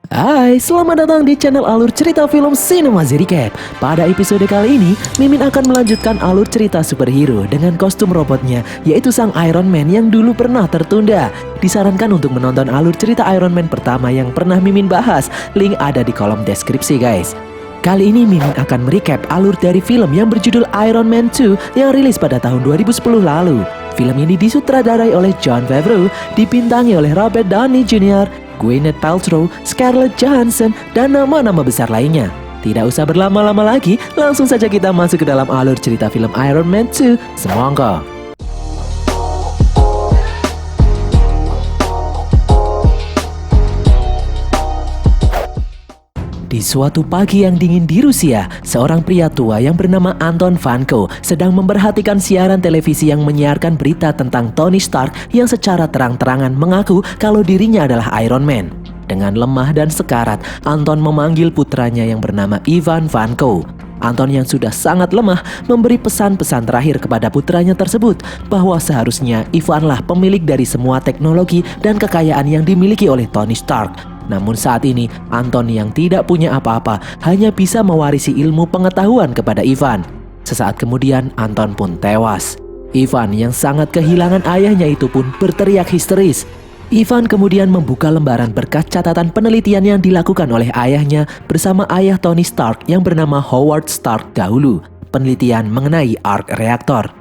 Hai, selamat datang di channel alur cerita film Cinema Recap. Pada episode kali ini, Mimin akan melanjutkan alur cerita superhero dengan kostum robotnya, yaitu sang Iron Man yang dulu pernah tertunda. Disarankan untuk menonton alur cerita Iron Man pertama yang pernah Mimin bahas. Link ada di kolom deskripsi guys. Kali ini Mimin akan merecap alur dari film yang berjudul Iron Man 2 yang rilis pada tahun 2010 lalu. Film ini disutradarai oleh Jon Favreau, dibintangi oleh Robert Downey Jr., Gwyneth Paltrow, Scarlett Johansson, dan nama-nama besar lainnya. Tidak usah berlama-lama lagi, langsung saja kita masuk ke dalam alur cerita film Iron Man 2. Semongko. Di suatu pagi yang dingin di Rusia, seorang pria tua yang bernama Anton Vanko sedang memperhatikan siaran televisi yang menyiarkan berita tentang Tony Stark yang secara terang-terangan mengaku kalau dirinya adalah Iron Man. Dengan lemah dan sekarat, Anton memanggil putranya yang bernama Ivan Vanko. Anton yang sudah sangat lemah memberi pesan-pesan terakhir kepada putranya tersebut bahwa seharusnya Ivanlah pemilik dari semua teknologi dan kekayaan yang dimiliki oleh Tony Stark. Namun saat ini, Anton yang tidak punya apa-apa hanya bisa mewarisi ilmu pengetahuan kepada Ivan. Sesaat kemudian, Anton pun tewas. Ivan yang sangat kehilangan ayahnya itu pun berteriak histeris. Ivan kemudian membuka lembaran berkas catatan penelitian yang dilakukan oleh ayahnya bersama ayah Tony Stark yang bernama Howard Stark dahulu. Penelitian mengenai arc reaktor.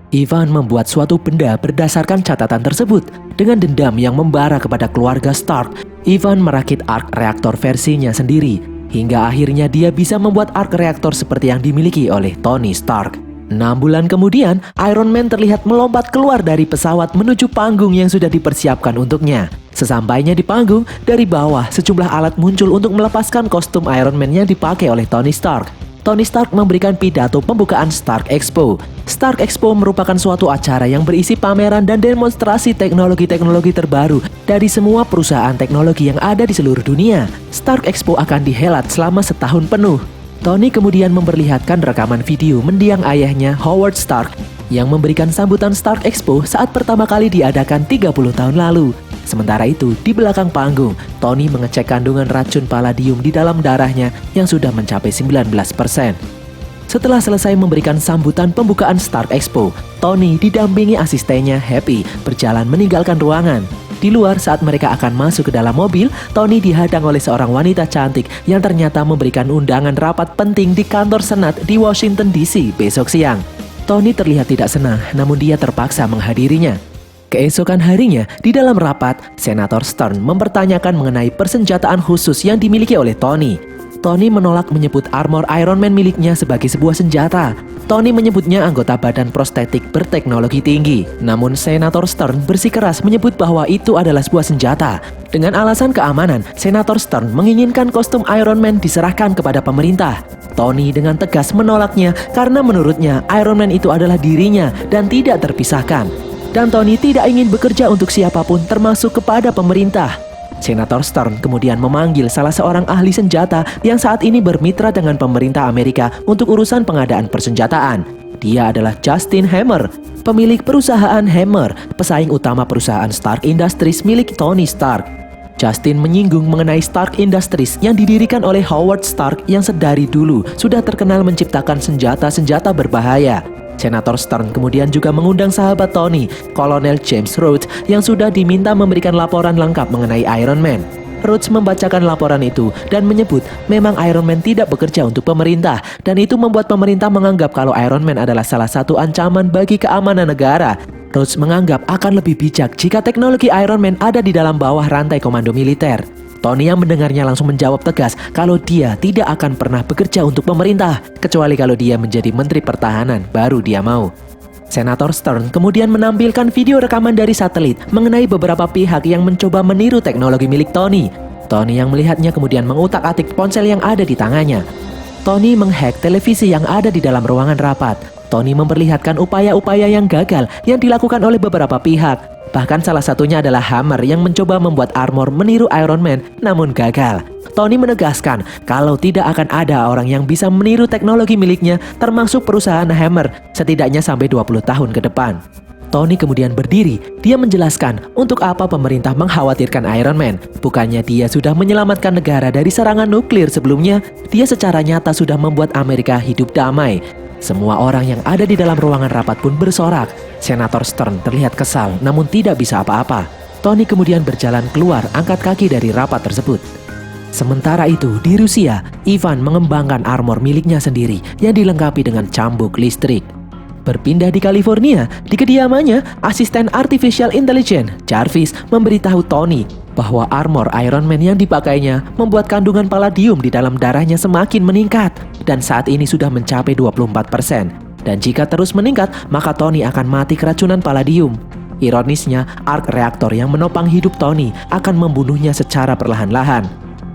Ivan membuat suatu benda berdasarkan catatan tersebut. Dengan dendam yang membara kepada keluarga Stark, Ivan merakit arc reaktor versinya sendiri. Hingga akhirnya dia bisa membuat arc reaktor seperti yang dimiliki oleh Tony Stark. 6 bulan kemudian, Iron Man terlihat melompat keluar dari pesawat menuju panggung yang sudah dipersiapkan untuknya. Sesampainya di panggung, dari bawah sejumlah alat muncul untuk melepaskan kostum Iron Man yang dipakai oleh Tony Stark. Tony Stark memberikan pidato pembukaan Stark Expo. Stark Expo merupakan suatu acara yang berisi pameran dan demonstrasi teknologi-teknologi terbaru dari semua perusahaan teknologi yang ada di seluruh dunia. Stark Expo akan dihelat selama setahun penuh. Tony kemudian memperlihatkan rekaman video mendiang ayahnya Howard Stark yang memberikan sambutan Stark Expo saat pertama kali diadakan 30 tahun lalu. Sementara itu, di belakang panggung, Tony mengecek kandungan racun palladium di dalam darahnya yang sudah mencapai 19%. Setelah selesai memberikan sambutan pembukaan Stark Expo, Tony didampingi asistennya Happy berjalan meninggalkan ruangan. Di luar saat mereka akan masuk ke dalam mobil, Tony dihadang oleh seorang wanita cantik yang ternyata memberikan undangan rapat penting di kantor Senat di Washington DC besok siang. Tony terlihat tidak senang, namun dia terpaksa menghadirinya. Keesokan harinya, di dalam rapat, Senator Stern mempertanyakan mengenai persenjataan khusus yang dimiliki oleh Tony. Tony menolak menyebut armor Iron Man miliknya sebagai sebuah senjata. Tony menyebutnya anggota badan prostetik berteknologi tinggi. Namun Senator Stern bersikeras menyebut bahwa itu adalah sebuah senjata. Dengan alasan keamanan, Senator Stern menginginkan kostum Iron Man diserahkan kepada pemerintah. Tony dengan tegas menolaknya karena menurutnya Iron Man itu adalah dirinya dan tidak terpisahkan. Dan Tony tidak ingin bekerja untuk siapapun termasuk kepada pemerintah. Senator Stern kemudian memanggil salah seorang ahli senjata yang saat ini bermitra dengan pemerintah Amerika untuk urusan pengadaan persenjataan. Dia adalah Justin Hammer, pemilik perusahaan Hammer, pesaing utama perusahaan Stark Industries milik Tony Stark. Justin menyinggung mengenai Stark Industries yang didirikan oleh Howard Stark yang sedari dulu sudah terkenal menciptakan senjata-senjata berbahaya. Senator Stern kemudian juga mengundang sahabat Tony, Kolonel James Rhodes, yang sudah diminta memberikan laporan lengkap mengenai Iron Man. Rhodes membacakan laporan itu dan menyebut memang Iron Man tidak bekerja untuk pemerintah, dan itu membuat pemerintah menganggap kalau Iron Man adalah salah satu ancaman bagi keamanan negara. Rhodes menganggap akan lebih bijak jika teknologi Iron Man ada di dalam bawah rantai komando militer. Tony yang mendengarnya langsung menjawab tegas kalau dia tidak akan pernah bekerja untuk pemerintah, kecuali kalau dia menjadi menteri pertahanan, baru dia mau. Senator Stern kemudian menampilkan video rekaman dari satelit mengenai beberapa pihak yang mencoba meniru teknologi milik Tony. Tony yang melihatnya kemudian mengutak-atik ponsel yang ada di tangannya. Tony menghack televisi yang ada di dalam ruangan rapat. Tony memperlihatkan upaya-upaya yang gagal yang dilakukan oleh beberapa pihak. Bahkan salah satunya adalah Hammer yang mencoba membuat armor meniru Iron Man, namun gagal. Tony menegaskan kalau tidak akan ada orang yang bisa meniru teknologi miliknya, termasuk perusahaan Hammer, setidaknya sampai 20 tahun ke depan. Tony kemudian berdiri. Dia menjelaskan untuk apa pemerintah mengkhawatirkan Iron Man. Bukannya dia sudah menyelamatkan negara dari serangan nuklir sebelumnya, dia secara nyata sudah membuat Amerika hidup damai. Semua orang yang ada di dalam ruangan rapat pun bersorak. Senator Stern terlihat kesal namun tidak bisa apa-apa. Tony kemudian berjalan keluar angkat kaki dari rapat tersebut. Sementara itu di Rusia, Ivan mengembangkan armor miliknya sendiri yang dilengkapi dengan cambuk listrik. Berpindah di California, di kediamannya, asisten artificial intelligence Jarvis memberitahu Tony bahwa armor Iron Man yang dipakainya membuat kandungan palladium di dalam darahnya semakin meningkat dan saat ini sudah mencapai 24%. Dan jika terus meningkat, maka Tony akan mati keracunan palladium. Ironisnya, arc reaktor yang menopang hidup Tony akan membunuhnya secara perlahan-lahan.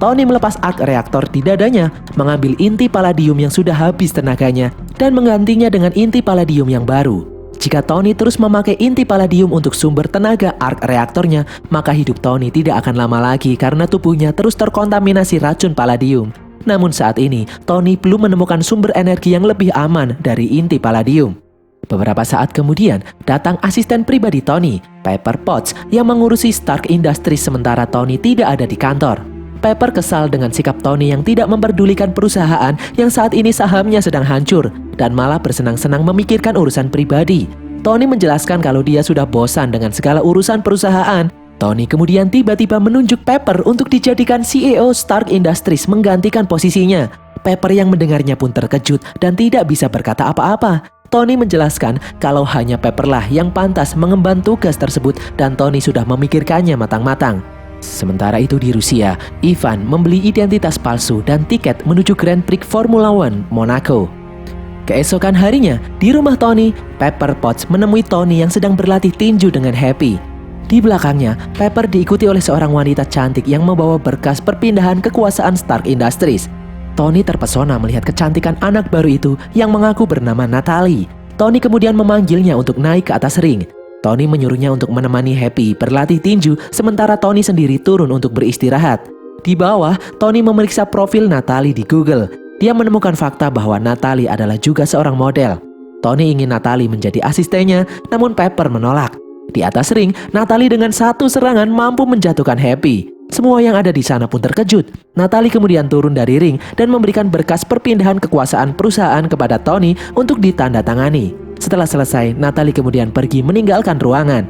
Tony melepas arc reaktor di dadanya, mengambil inti palladium yang sudah habis tenaganya, dan menggantinya dengan inti palladium yang baru. Jika Tony terus memakai inti palladium untuk sumber tenaga arc reaktornya, maka hidup Tony tidak akan lama lagi karena tubuhnya terus terkontaminasi racun palladium. Namun saat ini, Tony belum menemukan sumber energi yang lebih aman dari inti palladium. Beberapa saat kemudian, datang asisten pribadi Tony, Pepper Potts, yang mengurusi Stark Industries sementara Tony tidak ada di kantor. Pepper kesal dengan sikap Tony yang tidak memperdulikan perusahaan yang saat ini sahamnya sedang hancur dan malah bersenang-senang memikirkan urusan pribadi. Tony menjelaskan kalau dia sudah bosan dengan segala urusan perusahaan. Tony kemudian tiba-tiba menunjuk Pepper untuk dijadikan CEO Stark Industries menggantikan posisinya. Pepper yang mendengarnya pun terkejut dan tidak bisa berkata apa-apa. Tony menjelaskan kalau hanya Pepper lah yang pantas mengemban tugas tersebut dan Tony sudah memikirkannya matang-matang. Sementara itu di Rusia, Ivan membeli identitas palsu dan tiket menuju Grand Prix Formula One Monaco. Keesokan harinya, di rumah Tony, Pepper Potts menemui Tony yang sedang berlatih tinju dengan Happy. Di belakangnya, Pepper diikuti oleh seorang wanita cantik yang membawa berkas perpindahan kekuasaan Stark Industries. Tony terpesona melihat kecantikan anak baru itu yang mengaku bernama Natalie. Tony kemudian memanggilnya untuk naik ke atas ring. Tony menyuruhnya untuk menemani Happy berlatih tinju sementara Tony sendiri turun untuk beristirahat. Di bawah, Tony memeriksa profil Natalie di Google. Dia menemukan fakta bahwa Natalie adalah juga seorang model. Tony ingin Natalie menjadi asistennya, namun Pepper menolak. Di atas ring, Natalie dengan satu serangan mampu menjatuhkan Happy. Semua yang ada di sana pun terkejut. Natalie kemudian turun dari ring dan memberikan berkas perpindahan kekuasaan perusahaan kepada Tony untuk ditandatangani. Setelah selesai, Natalie kemudian pergi meninggalkan ruangan.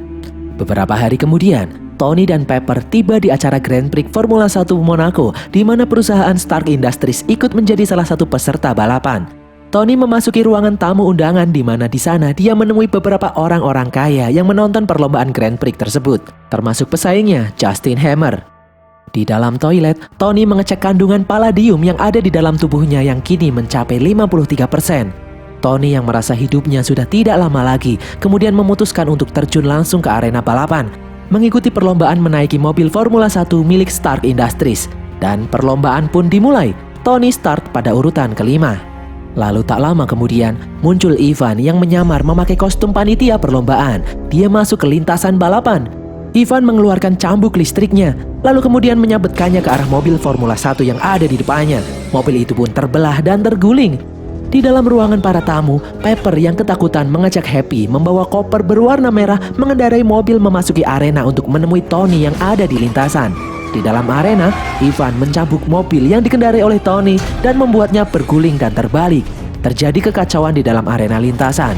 Beberapa hari kemudian, Tony dan Pepper tiba di acara Grand Prix Formula 1 Monaco di mana perusahaan Stark Industries ikut menjadi salah satu peserta balapan. Tony memasuki ruangan tamu undangan di mana di sana dia menemui beberapa orang-orang kaya yang menonton perlombaan Grand Prix tersebut, termasuk pesaingnya, Justin Hammer. Di dalam toilet, Tony mengecek kandungan palladium yang ada di dalam tubuhnya yang kini mencapai 53%. Tony yang merasa hidupnya sudah tidak lama lagi, kemudian memutuskan untuk terjun langsung ke arena balapan, mengikuti perlombaan menaiki mobil Formula 1 milik Stark Industries. Dan perlombaan pun dimulai. Tony start pada urutan kelima. Lalu tak lama kemudian, muncul Ivan yang menyamar memakai kostum panitia perlombaan. Dia masuk ke lintasan balapan. Ivan mengeluarkan cambuk listriknya, lalu kemudian menyabetkannya ke arah mobil Formula 1 yang ada di depannya. Mobil itu pun terbelah dan terguling. Di dalam ruangan para tamu, Pepper yang ketakutan mengajak Happy membawa koper berwarna merah mengendarai mobil memasuki arena untuk menemui Tony yang ada di lintasan. Di dalam arena, Ivan mencambuk mobil yang dikendarai oleh Tony dan membuatnya berguling dan terbalik. Terjadi kekacauan di dalam arena lintasan.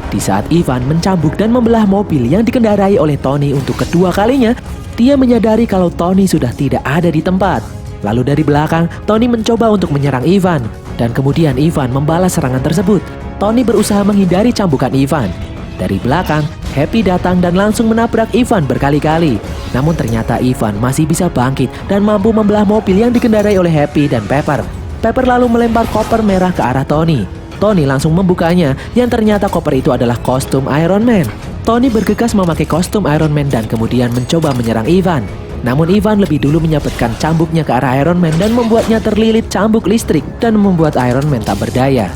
Di saat Ivan mencambuk dan membelah mobil yang dikendarai oleh Tony untuk kedua kalinya, dia menyadari kalau Tony sudah tidak ada di tempat. Lalu dari belakang, Tony mencoba untuk menyerang Ivan. Dan kemudian Ivan membalas serangan tersebut. Tony berusaha menghindari cambukan Ivan. Dari belakang, Happy datang dan langsung menabrak Ivan berkali-kali. Namun ternyata Ivan masih bisa bangkit dan mampu membelah mobil yang dikendarai oleh Happy dan Pepper. Pepper lalu melempar koper merah ke arah Tony. Tony langsung membukanya, yang ternyata koper itu adalah kostum Iron Man. Tony bergegas memakai kostum Iron Man dan kemudian mencoba menyerang Ivan. Namun Ivan lebih dulu menyabetkan cambuknya ke arah Iron Man dan membuatnya terlilit cambuk listrik dan membuat Iron Man tak berdaya.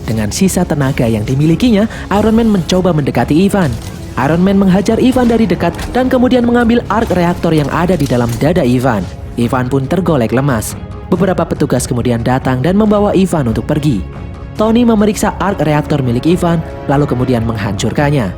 Dengan sisa tenaga yang dimilikinya, Iron Man mencoba mendekati Ivan. Iron Man menghajar Ivan dari dekat dan kemudian mengambil arc reaktor yang ada di dalam dada Ivan. Ivan pun tergolek lemas. Beberapa petugas kemudian datang dan membawa Ivan untuk pergi. Tony memeriksa arc reaktor milik Ivan, lalu kemudian menghancurkannya.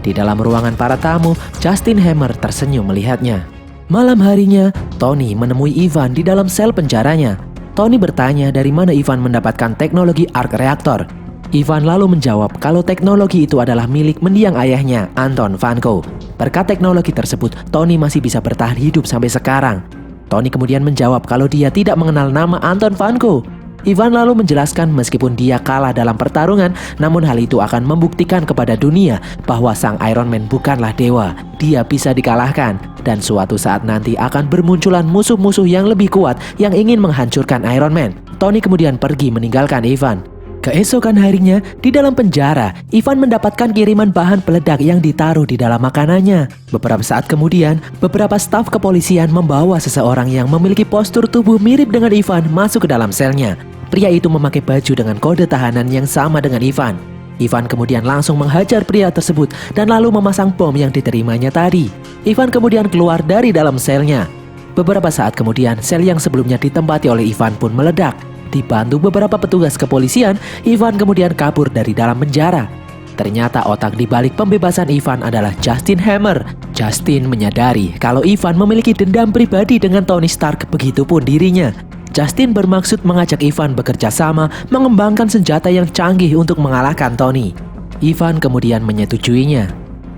Di dalam ruangan para tamu, Justin Hammer tersenyum melihatnya. Malam harinya, Tony menemui Ivan di dalam sel penjaranya. Tony bertanya dari mana Ivan mendapatkan teknologi arc reactor. Ivan lalu menjawab kalau teknologi itu adalah milik mendiang ayahnya, Anton Vanko. Berkat teknologi tersebut, Tony masih bisa bertahan hidup sampai sekarang. Tony kemudian menjawab kalau dia tidak mengenal nama Anton Vanko. Ivan lalu menjelaskan meskipun dia kalah dalam pertarungan, namun hal itu akan membuktikan kepada dunia bahwa sang Iron Man bukanlah dewa. Dia bisa dikalahkan, dan suatu saat nanti akan bermunculan musuh-musuh yang lebih kuat yang ingin menghancurkan Iron Man. Tony kemudian pergi meninggalkan Ivan. Keesokan harinya, di dalam penjara, Ivan mendapatkan kiriman bahan peledak yang ditaruh di dalam makanannya. Beberapa saat kemudian, beberapa staf kepolisian membawa seseorang yang memiliki postur tubuh mirip dengan Ivan masuk ke dalam selnya. Pria itu memakai baju dengan kode tahanan yang sama dengan Ivan. Ivan kemudian langsung menghajar pria tersebut dan lalu memasang bom yang diterimanya tadi. Ivan kemudian keluar dari dalam selnya. Beberapa saat kemudian, sel yang sebelumnya ditempati oleh Ivan pun meledak. Dibantu beberapa petugas kepolisian, Ivan kemudian kabur dari dalam penjara. Ternyata otak di balik pembebasan Ivan adalah Justin Hammer. Justin menyadari kalau Ivan memiliki dendam pribadi dengan Tony Stark, begitupun dirinya. Justin bermaksud mengajak Ivan bekerja sama mengembangkan senjata yang canggih untuk mengalahkan Tony. Ivan kemudian menyetujuinya.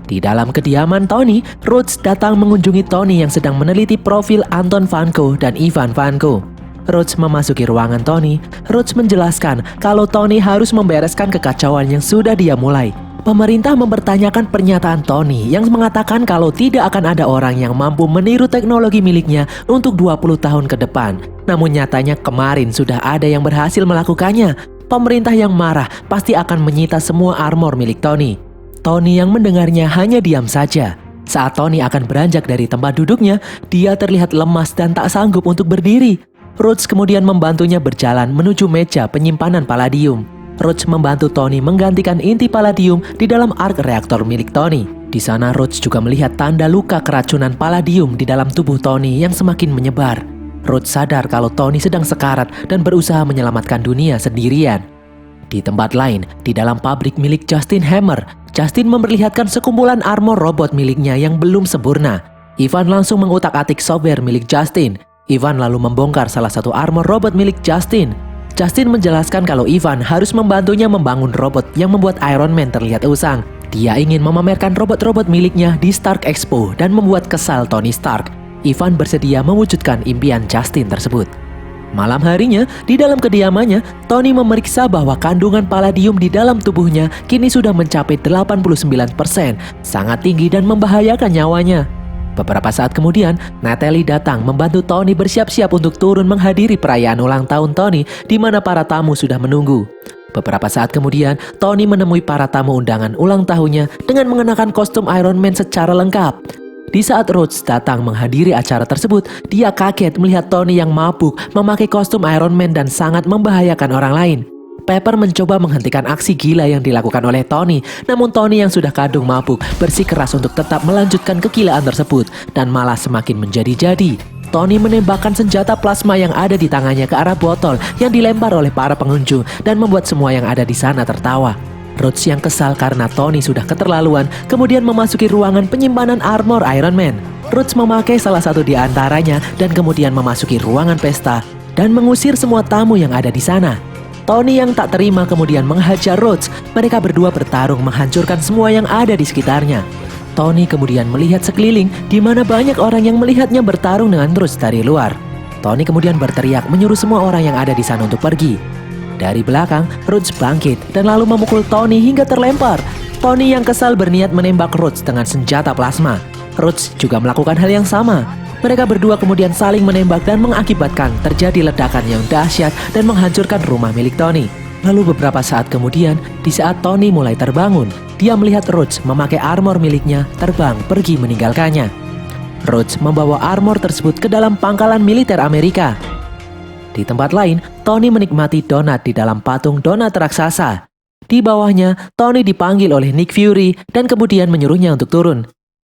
Di dalam kediaman Tony, Rhodes datang mengunjungi Tony yang sedang meneliti profil Anton Vanko dan Ivan Vanko. Rhodes memasuki ruangan Tony. Rhodes menjelaskan kalau Tony harus membereskan kekacauan yang sudah dia mulai. Pemerintah mempertanyakan pernyataan Tony yang mengatakan kalau tidak akan ada orang yang mampu meniru teknologi miliknya untuk 20 tahun ke depan. Namun nyatanya kemarin sudah ada yang berhasil melakukannya. Pemerintah yang marah pasti akan menyita semua armor milik Tony. Tony yang mendengarnya hanya diam saja. Saat Tony akan beranjak dari tempat duduknya, dia terlihat lemas dan tak sanggup untuk berdiri. Rhodes kemudian membantunya berjalan menuju meja penyimpanan palladium. Rhodes membantu Tony menggantikan inti palladium di dalam arc reaktor milik Tony. Di sana Rhodes juga melihat tanda luka keracunan palladium di dalam tubuh Tony yang semakin menyebar. Rhodes sadar kalau Tony sedang sekarat dan berusaha menyelamatkan dunia sendirian. Di tempat lain, di dalam pabrik milik Justin Hammer, Justin memperlihatkan sekumpulan armor robot miliknya yang belum sempurna. Ivan langsung mengutak-atik software milik Justin. Ivan lalu membongkar salah satu armor robot milik Justin. Justin menjelaskan kalau Ivan harus membantunya membangun robot yang membuat Iron Man terlihat usang. Dia ingin memamerkan robot-robot miliknya di Stark Expo dan membuat kesal Tony Stark. Ivan bersedia mewujudkan impian Justin tersebut. Malam harinya, di dalam kediamannya, Tony memeriksa bahwa kandungan palladium di dalam tubuhnya kini sudah mencapai 89%, sangat tinggi dan membahayakan nyawanya. Beberapa saat kemudian, Natalie datang membantu Tony bersiap-siap untuk turun menghadiri perayaan ulang tahun Tony di mana para tamu sudah menunggu. Beberapa saat kemudian, Tony menemui para tamu undangan ulang tahunnya dengan mengenakan kostum Iron Man secara lengkap. Di saat Rhodes datang menghadiri acara tersebut, dia kaget melihat Tony yang mabuk memakai kostum Iron Man dan sangat membahayakan orang lain. Pepper mencoba menghentikan aksi gila yang dilakukan oleh Tony, namun Tony yang sudah kadung mabuk bersikeras untuk tetap melanjutkan kegilaan tersebut dan malah semakin menjadi-jadi. Tony menembakkan senjata plasma yang ada di tangannya ke arah botol yang dilempar oleh para pengunjung dan membuat semua yang ada di sana tertawa. Rhodes yang kesal karena Tony sudah keterlaluan kemudian memasuki ruangan penyimpanan armor Iron Man. Rhodes memakai salah satu di antaranya dan kemudian memasuki ruangan pesta dan mengusir semua tamu yang ada di sana. Tony yang tak terima kemudian menghajar Rhodes. Mereka berdua bertarung menghancurkan semua yang ada di sekitarnya. Tony kemudian melihat sekeliling di mana banyak orang yang melihatnya bertarung dengan Rhodes dari luar. Tony kemudian berteriak menyuruh semua orang yang ada di sana untuk pergi. Dari belakang, Rhodes bangkit dan lalu memukul Tony hingga terlempar. Tony yang kesal berniat menembak Rhodes dengan senjata plasma. Rhodes juga melakukan hal yang sama. Mereka berdua kemudian saling menembak dan mengakibatkan terjadi ledakan yang dahsyat dan menghancurkan rumah milik Tony. Lalu beberapa saat kemudian, di saat Tony mulai terbangun, dia melihat Rhodes memakai armor miliknya terbang pergi meninggalkannya. Rhodes membawa armor tersebut ke dalam pangkalan militer Amerika. Di tempat lain, Tony menikmati donat di dalam patung donat raksasa. Di bawahnya, Tony dipanggil oleh Nick Fury dan kemudian menyuruhnya untuk turun.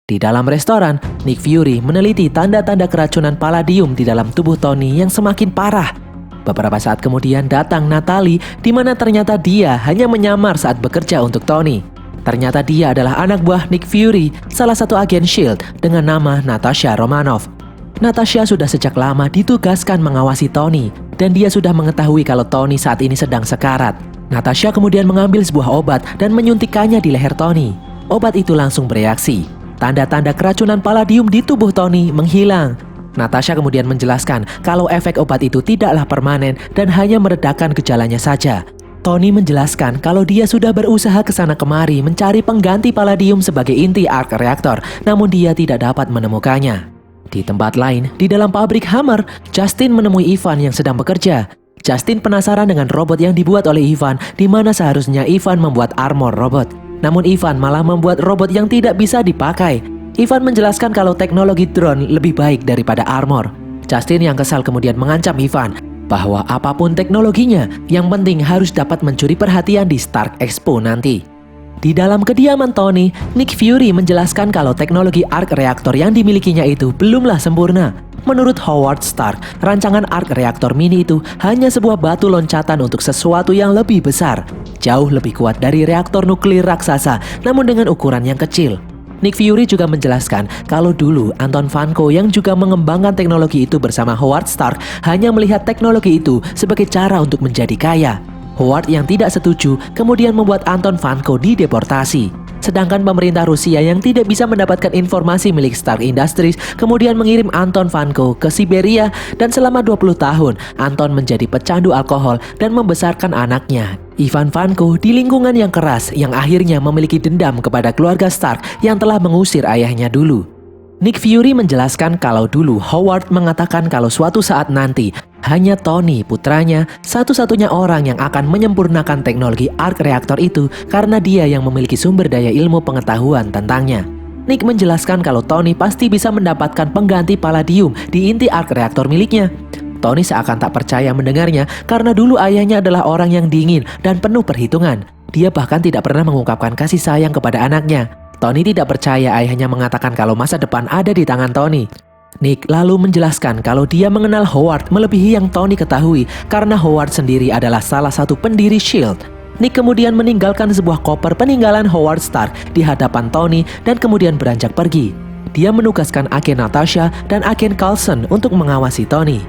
Di dalam restoran, Nick Fury meneliti tanda-tanda keracunan palladium di dalam tubuh Tony yang semakin parah. Beberapa saat kemudian datang Natalie di mana ternyata dia hanya menyamar saat bekerja untuk Tony. Ternyata dia adalah anak buah Nick Fury, salah satu agen S.H.I.E.L.D. dengan nama Natasha Romanoff. Natasha sudah sejak lama ditugaskan mengawasi Tony, dan dia sudah mengetahui kalau Tony saat ini sedang sekarat. Natasha kemudian mengambil sebuah obat dan menyuntikkannya di leher Tony. Obat itu langsung bereaksi. Tanda-tanda keracunan palladium di tubuh Tony menghilang. Natasha kemudian menjelaskan kalau efek obat itu tidaklah permanen dan hanya meredakan gejalanya saja. Tony menjelaskan kalau dia sudah berusaha ke sana kemari mencari pengganti palladium sebagai inti arc reactor, namun dia tidak dapat menemukannya. Di tempat lain, di dalam pabrik Hammer, Justin menemui Ivan yang sedang bekerja. Justin penasaran dengan robot yang dibuat oleh Ivan, di mana seharusnya Ivan membuat armor robot. Namun Ivan malah membuat robot yang tidak bisa dipakai. Ivan menjelaskan kalau teknologi drone lebih baik daripada armor. Justin yang kesal kemudian mengancam Ivan bahwa apapun teknologinya, yang penting harus dapat mencuri perhatian di Stark Expo nanti. Di dalam kediaman Tony, Nick Fury menjelaskan kalau teknologi arc reactor yang dimilikinya itu belumlah sempurna. Menurut Howard Stark, rancangan arc reactor mini itu hanya sebuah batu loncatan untuk sesuatu yang lebih besar, jauh lebih kuat dari reaktor nuklir raksasa, namun dengan ukuran yang kecil. Nick Fury juga menjelaskan kalau dulu Anton Vanko yang juga mengembangkan teknologi itu bersama Howard Stark hanya melihat teknologi itu sebagai cara untuk menjadi kaya. Howard yang tidak setuju kemudian membuat Anton Vanko dideportasi. Sedangkan pemerintah Rusia yang tidak bisa mendapatkan informasi milik Stark Industries kemudian mengirim Anton Vanko ke Siberia, dan selama 20 tahun Anton menjadi pecandu alkohol dan membesarkan anaknya, Ivan Vanko, di lingkungan yang keras yang akhirnya memiliki dendam kepada keluarga Stark yang telah mengusir ayahnya dulu. Nick Fury menjelaskan kalau dulu Howard mengatakan kalau suatu saat nanti hanya Tony, putranya, satu-satunya orang yang akan menyempurnakan teknologi arc reactor itu karena dia yang memiliki sumber daya ilmu pengetahuan tentangnya. Nick menjelaskan kalau Tony pasti bisa mendapatkan pengganti palladium di inti arc reactor miliknya. Tony seakan tak percaya mendengarnya karena dulu ayahnya adalah orang yang dingin dan penuh perhitungan. Dia bahkan tidak pernah mengungkapkan kasih sayang kepada anaknya. Tony tidak percaya ayahnya mengatakan kalau masa depan ada di tangan Tony. Nick lalu menjelaskan kalau dia mengenal Howard melebihi yang Tony ketahui karena Howard sendiri adalah salah satu pendiri S.H.I.E.L.D. Nick kemudian meninggalkan sebuah koper peninggalan Howard Stark di hadapan Tony dan kemudian beranjak pergi. Dia menugaskan agen Natasha dan agen Coulson untuk mengawasi Tony.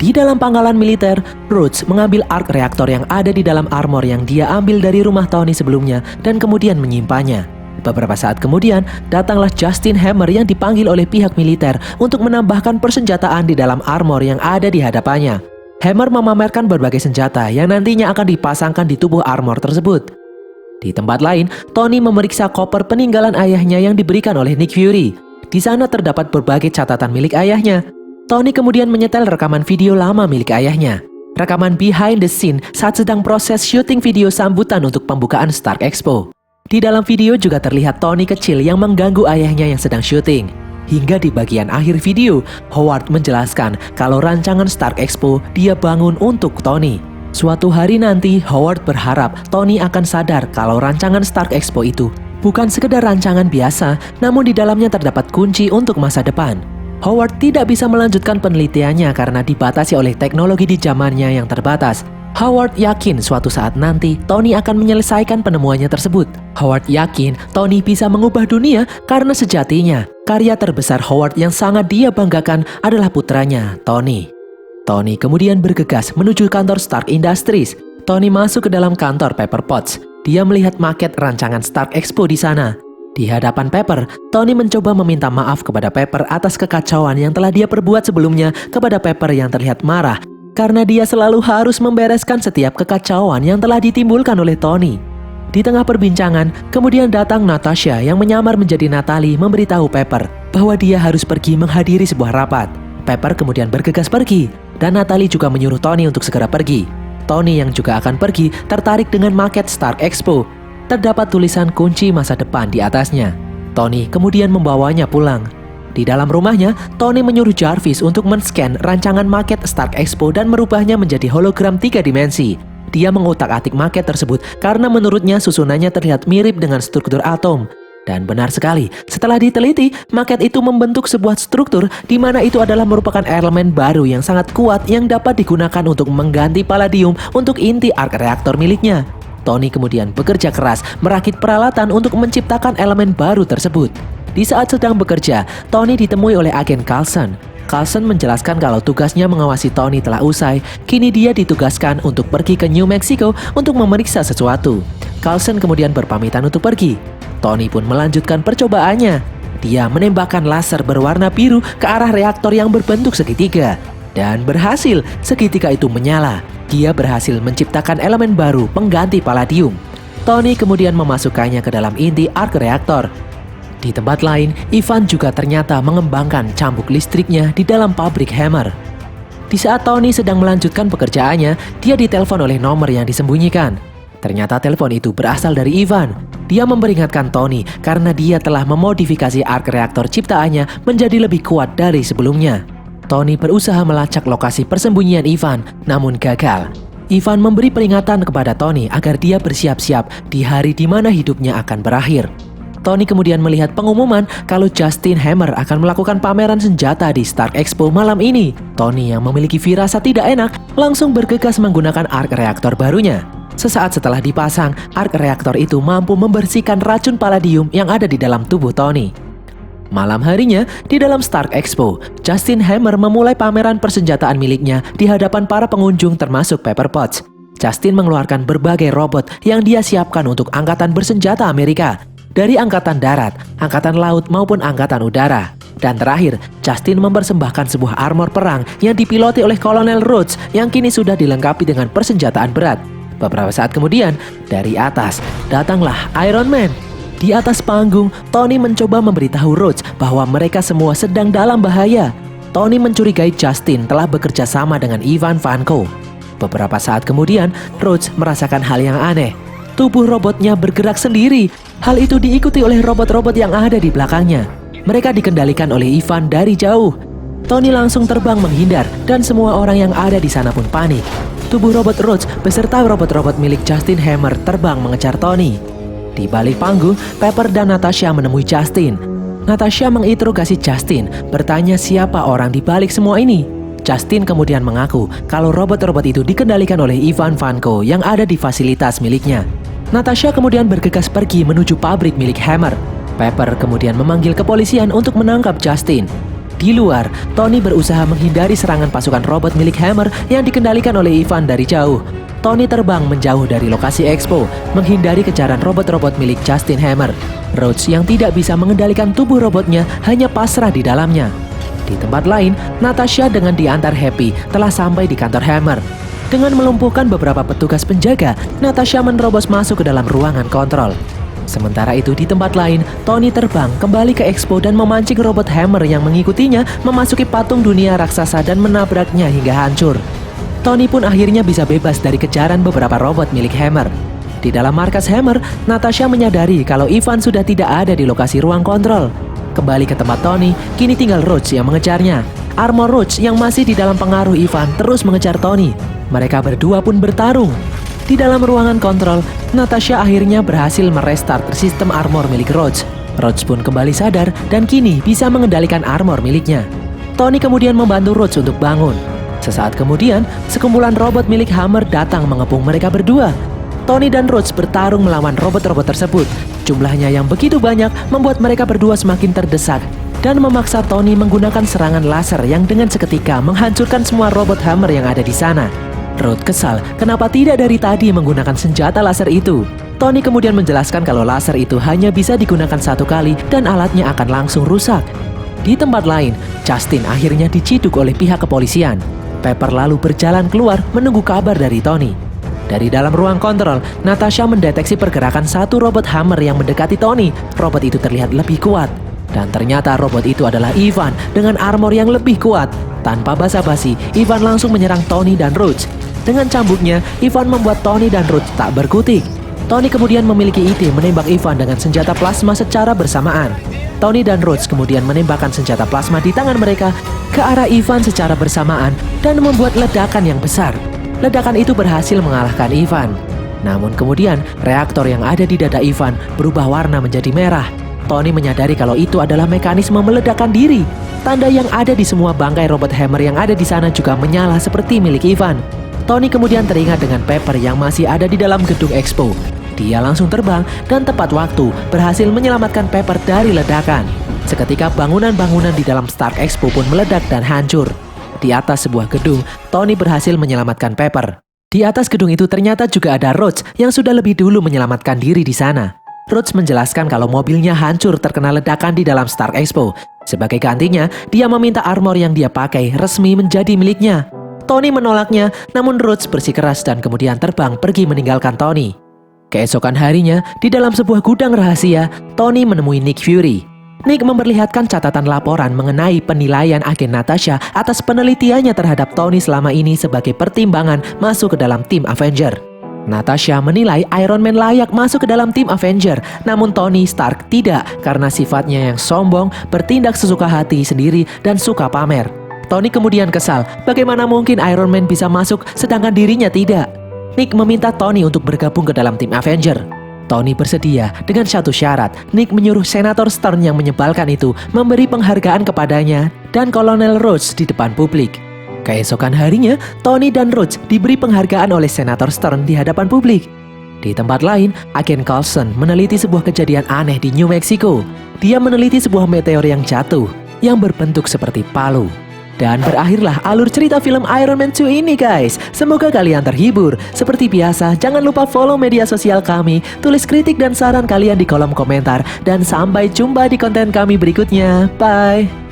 Di dalam pangkalan militer, Rhodes mengambil arc reactor yang ada di dalam armor yang dia ambil dari rumah Tony sebelumnya dan kemudian menyimpannya. Beberapa saat kemudian, datanglah Justin Hammer yang dipanggil oleh pihak militer untuk menambahkan persenjataan di dalam armor yang ada di hadapannya. Hammer memamerkan berbagai senjata yang nantinya akan dipasangkan di tubuh armor tersebut. Di tempat lain, Tony memeriksa koper peninggalan ayahnya yang diberikan oleh Nick Fury. Di sana terdapat berbagai catatan milik ayahnya. Tony kemudian menyetel rekaman video lama milik ayahnya. Rekaman behind the scene saat sedang proses syuting video sambutan untuk pembukaan Stark Expo. Di dalam video juga terlihat Tony kecil yang mengganggu ayahnya yang sedang syuting. Hingga di bagian akhir video, Howard menjelaskan kalau rancangan Stark Expo dia bangun untuk Tony. Suatu hari nanti, Howard berharap Tony akan sadar kalau rancangan Stark Expo itu bukan sekedar rancangan biasa, namun di dalamnya terdapat kunci untuk masa depan. Howard tidak bisa melanjutkan penelitiannya karena dibatasi oleh teknologi di zamannya yang terbatas. Howard yakin suatu saat nanti Tony akan menyelesaikan penemuannya tersebut. Howard yakin Tony bisa mengubah dunia karena sejatinya karya terbesar Howard yang sangat dia banggakan adalah putranya, Tony. Tony kemudian bergegas menuju kantor Stark Industries. Tony masuk ke dalam kantor Pepper Potts. Dia melihat maket rancangan Stark Expo di sana. Di hadapan Pepper, Tony mencoba meminta maaf kepada Pepper atas kekacauan yang telah dia perbuat sebelumnya kepada Pepper yang terlihat marah karena dia selalu harus membereskan setiap kekacauan yang telah ditimbulkan oleh Tony. Di tengah perbincangan, kemudian datang Natasha yang menyamar menjadi Natalie memberitahu Pepper bahwa dia harus pergi menghadiri sebuah rapat. Pepper kemudian bergegas pergi, dan Natalie juga menyuruh Tony untuk segera pergi. Tony yang juga akan pergi tertarik dengan maket Stark Expo. Terdapat tulisan kunci masa depan di atasnya. Tony kemudian membawanya pulang. Di dalam rumahnya, Tony menyuruh Jarvis untuk men-scan rancangan maket Stark Expo dan merubahnya menjadi hologram 3 dimensi. Dia mengutak-atik maket tersebut karena menurutnya susunannya terlihat mirip dengan struktur atom. Dan benar sekali, setelah diteliti, maket itu membentuk sebuah struktur di mana itu adalah merupakan elemen baru yang sangat kuat yang dapat digunakan untuk mengganti palladium untuk inti arc reactor miliknya. Tony kemudian bekerja keras merakit peralatan untuk menciptakan elemen baru tersebut. Di saat sedang bekerja, Tony ditemui oleh agen Coulson. Coulson menjelaskan kalau tugasnya mengawasi Tony telah usai. Kini dia ditugaskan untuk pergi ke New Mexico untuk memeriksa sesuatu. Coulson kemudian berpamitan untuk pergi. Tony pun melanjutkan percobaannya. Dia menembakkan laser berwarna biru ke arah reaktor yang berbentuk segitiga. Dan berhasil, segitiga itu menyala. Dia berhasil menciptakan elemen baru pengganti palladium. Tony kemudian memasukkannya ke dalam inti arc reaktor. Di tempat lain, Ivan juga ternyata mengembangkan cambuk listriknya di dalam pabrik Hammer. Di saat Tony sedang melanjutkan pekerjaannya, dia ditelepon oleh nomor yang disembunyikan. Ternyata telepon itu berasal dari Ivan. Dia memperingatkan Tony karena dia telah memodifikasi arc reaktor ciptaannya menjadi lebih kuat dari sebelumnya. Tony berusaha melacak lokasi persembunyian Ivan, namun gagal. Ivan memberi peringatan kepada Tony agar dia bersiap-siap di hari di mana hidupnya akan berakhir. Tony kemudian melihat pengumuman kalau Justin Hammer akan melakukan pameran senjata di Stark Expo malam ini. Tony yang memiliki firasat tidak enak langsung bergegas menggunakan arc reaktor barunya. Sesaat setelah dipasang, arc reaktor itu mampu membersihkan racun palladium yang ada di dalam tubuh Tony. Malam harinya, di dalam Stark Expo, Justin Hammer memulai pameran persenjataan miliknya di hadapan para pengunjung termasuk Pepper Potts. Justin mengeluarkan berbagai robot yang dia siapkan untuk angkatan bersenjata Amerika, dari angkatan darat, angkatan laut maupun angkatan udara. Dan terakhir, Justin mempersembahkan sebuah armor perang yang dipiloti oleh Kolonel Rhodes yang kini sudah dilengkapi dengan persenjataan berat. Beberapa saat kemudian, dari atas, datanglah Iron Man. Di atas panggung, Tony mencoba memberitahu Rhodes bahwa mereka semua sedang dalam bahaya. Tony mencurigai Justin telah bekerja sama dengan Ivan Vanko. Beberapa saat kemudian, Rhodes merasakan hal yang aneh. Tubuh robotnya bergerak sendiri. Hal itu diikuti oleh robot-robot yang ada di belakangnya. Mereka dikendalikan oleh Ivan dari jauh. Tony langsung terbang menghindar dan semua orang yang ada di sana pun panik. Tubuh robot Rhodes beserta robot-robot milik Justin Hammer terbang mengejar Tony. Di balik panggung, Pepper dan Natasha menemui Justin. Natasha menginterogasi Justin, bertanya siapa orang di balik semua ini. Justin kemudian mengaku kalau robot-robot itu dikendalikan oleh Ivan Vanko yang ada di fasilitas miliknya. Natasha kemudian bergegas pergi menuju pabrik milik Hammer. Pepper kemudian memanggil kepolisian untuk menangkap Justin. Di luar, Tony berusaha menghindari serangan pasukan robot milik Hammer yang dikendalikan oleh Ivan dari jauh. Tony terbang menjauh dari lokasi expo, menghindari kejaran robot-robot milik Justin Hammer. Rhodes yang tidak bisa mengendalikan tubuh robotnya hanya pasrah di dalamnya. Di tempat lain, Natasha dengan diantar Happy telah sampai di kantor Hammer. Dengan melumpuhkan beberapa petugas penjaga, Natasha menerobos masuk ke dalam ruangan kontrol. Sementara itu di tempat lain, Tony terbang kembali ke expo dan memancing robot Hammer yang mengikutinya memasuki patung dunia raksasa dan menabraknya hingga hancur. Tony pun akhirnya bisa bebas dari kejaran beberapa robot milik Hammer. Di dalam markas Hammer, Natasha menyadari kalau Ivan sudah tidak ada di lokasi ruang kontrol. Kembali ke tempat Tony, kini tinggal Rhodes yang mengejarnya. Armor Rhodes yang masih di dalam pengaruh Ivan terus mengejar Tony. Mereka berdua pun bertarung. Di dalam ruangan kontrol, Natasha akhirnya berhasil merestart sistem armor milik Rhodes. Rhodes pun kembali sadar dan kini bisa mengendalikan armor miliknya. Tony kemudian membantu Rhodes untuk bangun. Sesaat kemudian, sekumpulan robot milik Hammer datang mengepung mereka berdua. Tony dan Rhodes bertarung melawan robot-robot tersebut. Jumlahnya yang begitu banyak membuat mereka berdua semakin terdesak dan memaksa Tony menggunakan serangan laser yang dengan seketika menghancurkan semua robot Hammer yang ada di sana. Rhodes kesal kenapa tidak dari tadi menggunakan senjata laser itu. Tony kemudian menjelaskan kalau laser itu hanya bisa digunakan satu kali dan alatnya akan langsung rusak. Di tempat lain, Justin akhirnya diciduk oleh pihak kepolisian. Pepper lalu berjalan keluar menunggu kabar dari Tony. Dari dalam ruang kontrol, Natasha mendeteksi pergerakan satu robot Hammer yang mendekati Tony. Robot itu terlihat lebih kuat. Dan ternyata robot itu adalah Ivan dengan armor yang lebih kuat. Tanpa basa-basi, Ivan langsung menyerang Tony dan Rhodes. Dengan cambuknya, Ivan membuat Tony dan Rhodes tak berkutik. Tony kemudian memiliki ide menembak Ivan dengan senjata plasma secara bersamaan. Tony dan Rhodes kemudian menembakkan senjata plasma di tangan mereka ke arah Ivan secara bersamaan dan membuat ledakan yang besar. Ledakan itu berhasil mengalahkan Ivan. Namun kemudian, reaktor yang ada di dada Ivan berubah warna menjadi merah. Tony menyadari kalau itu adalah mekanisme meledakkan diri. Tanda yang ada di semua bangkai robot Hammer yang ada di sana juga menyala seperti milik Ivan. Tony kemudian teringat dengan Pepper yang masih ada di dalam gedung Expo. Dia langsung terbang dan tepat waktu berhasil menyelamatkan Pepper dari ledakan. Seketika bangunan-bangunan di dalam Stark Expo pun meledak dan hancur. Di atas sebuah gedung, Tony berhasil menyelamatkan Pepper. Di atas gedung itu ternyata juga ada Rhodes yang sudah lebih dulu menyelamatkan diri di sana. Rhodes menjelaskan kalau mobilnya hancur terkena ledakan di dalam Stark Expo. Sebagai gantinya, dia meminta armor yang dia pakai resmi menjadi miliknya. Tony menolaknya, namun Rhodes bersikeras dan kemudian terbang pergi meninggalkan Tony. Keesokan harinya, di dalam sebuah gudang rahasia, Tony menemui Nick Fury. Nick memperlihatkan catatan laporan mengenai penilaian agen Natasha atas penelitiannya terhadap Tony selama ini sebagai pertimbangan masuk ke dalam tim Avenger. Natasha menilai Iron Man layak masuk ke dalam tim Avenger, namun Tony Stark tidak karena sifatnya yang sombong, bertindak sesuka hati sendiri, dan suka pamer. Tony kemudian kesal, bagaimana mungkin Iron Man bisa masuk sedangkan dirinya tidak? Nick meminta Tony untuk bergabung ke dalam tim Avenger. Tony bersedia dengan satu syarat. Nick menyuruh Senator Stern yang menyebalkan itu memberi penghargaan kepadanya dan Kolonel Rhodes di depan publik. Keesokan harinya, Tony dan Rhodes diberi penghargaan oleh Senator Stern di hadapan publik. Di tempat lain, agen Coulson meneliti sebuah kejadian aneh di New Mexico. Dia meneliti sebuah meteor yang jatuh, yang berbentuk seperti palu. Dan berakhirlah alur cerita film Iron Man 2 ini guys. Semoga kalian terhibur. Seperti biasa, jangan lupa follow media sosial kami, tulis kritik dan saran kalian di kolom komentar. Dan sampai jumpa di konten kami berikutnya. Bye!